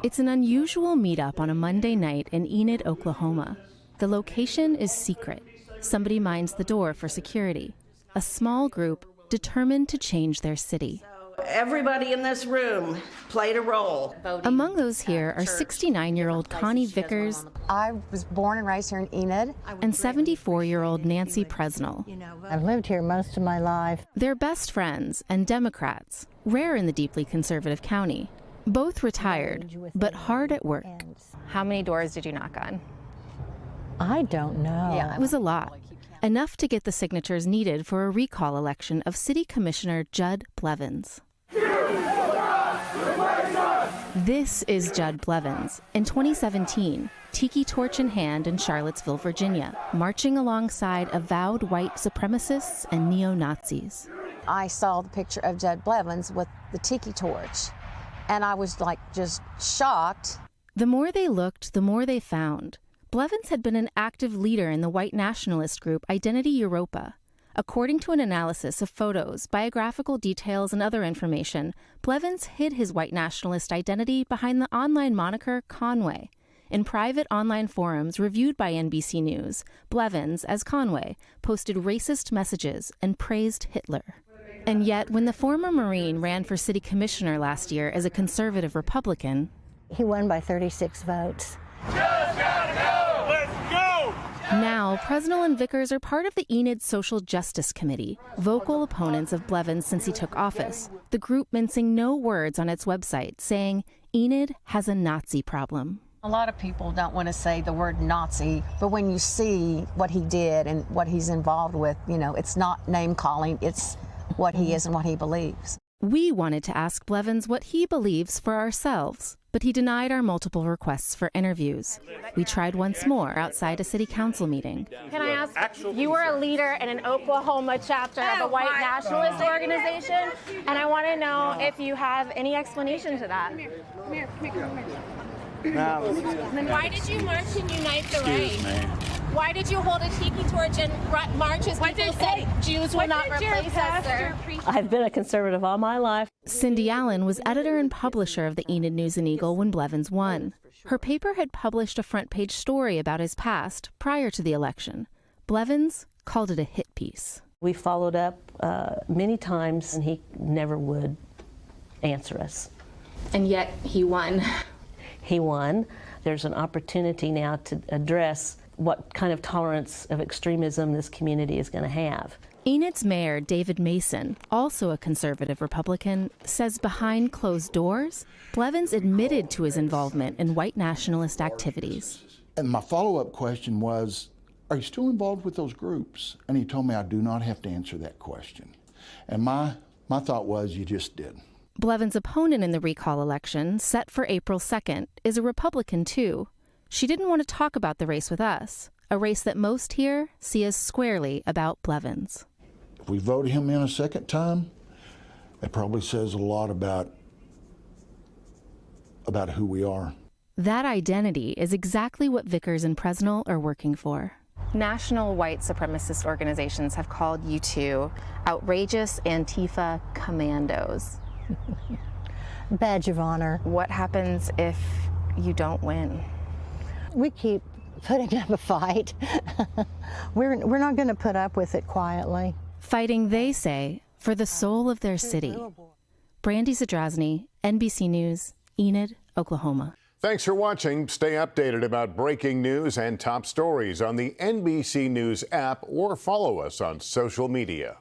It's an unusual meetup on a Monday night in Enid, Oklahoma. The location is secret. Somebody minds the door for security. A small group determined to change their city. Everybody in this room played a role. Among those here are 69-year-old Connie Vickers. I was born and raised here in Enid. And 74-year-old Nancy Presnell. I've lived here most of my life. They're best friends and Democrats, rare in the deeply conservative county. Both retired, but hard at work. How many doors did you knock on? I don't know. Yeah, it was a lot. Enough to get the signatures needed for a recall election of City Commissioner Judd Blevins. This is Judd Blevins. In 2017, tiki torch in hand in Charlottesville, Virginia, marching alongside avowed white supremacists and neo-Nazis. I saw the picture of Judd Blevins with the tiki torch, and I was like just shocked. The more they looked, the more they found. Blevins had been an active leader in the white nationalist group Identity Europa. According to an analysis of photos, biographical details, and other information, Blevins hid his white nationalist identity behind the online moniker Conway. In private online forums reviewed by NBC News, Blevins, as Conway, posted racist messages and praised Hitler. And yet, when the former Marine ran for city commissioner last year as a conservative Republican, He won by 36 votes. Now, Presnell and Vickers are part of the Enid Social Justice Committee, vocal opponents of Blevins since he took office, the group mincing no words on its website, saying Enid has a Nazi problem. A lot of people don't want to say the word Nazi, but when you see what he did and what he's involved with, you know, it's not name-calling, it's what he is and what he believes. We wanted to ask Blevins what he believes for ourselves, but he denied our multiple requests for interviews. We tried once more outside a city council meeting. Can I ask, you were a leader in an Oklahoma chapter of a white nationalist organization, and I want to know if you have any explanation to that. Come here. Why did you march and unite the right? Why did you hold a tiki torch and marches? People say Jews will not replace us, sir. I've been a conservative all my life. Cindy Allen was editor and publisher of the Enid News and Eagle when Blevins won. Her paper had published a front-page story about his past prior to the election. Blevins called it a hit piece. We followed up many times, and he never would answer us. And yet he won. He won. There's an opportunity now to address what kind of tolerance of extremism this community is going to have. Enid's mayor, David Mason, also a conservative Republican, says behind closed doors, Blevins admitted to his involvement in white nationalist activities. And my follow-up question was, are you still involved with those groups? And he told me I do not have to answer that question. And my thought was, you just did. Blevins' opponent in the recall election, set for April 2nd, is a Republican too. She didn't want to talk about the race with us, a race that most here see as squarely about Blevins. If we vote him in a second time, it probably says a lot about who we are. That identity is exactly what Vickers and Presnell are working for. National white supremacist organizations have called you two outrageous Antifa commandos. Badge of honor. What happens if you don't win? We keep putting up a fight. We're not going to put up with it quietly. Fighting, they say, for the soul of their city. Brandy Zadrozny, NBC News, Enid, Oklahoma. Thanks for watching. Stay updated about breaking news and top stories on the NBC News app or follow us on social media.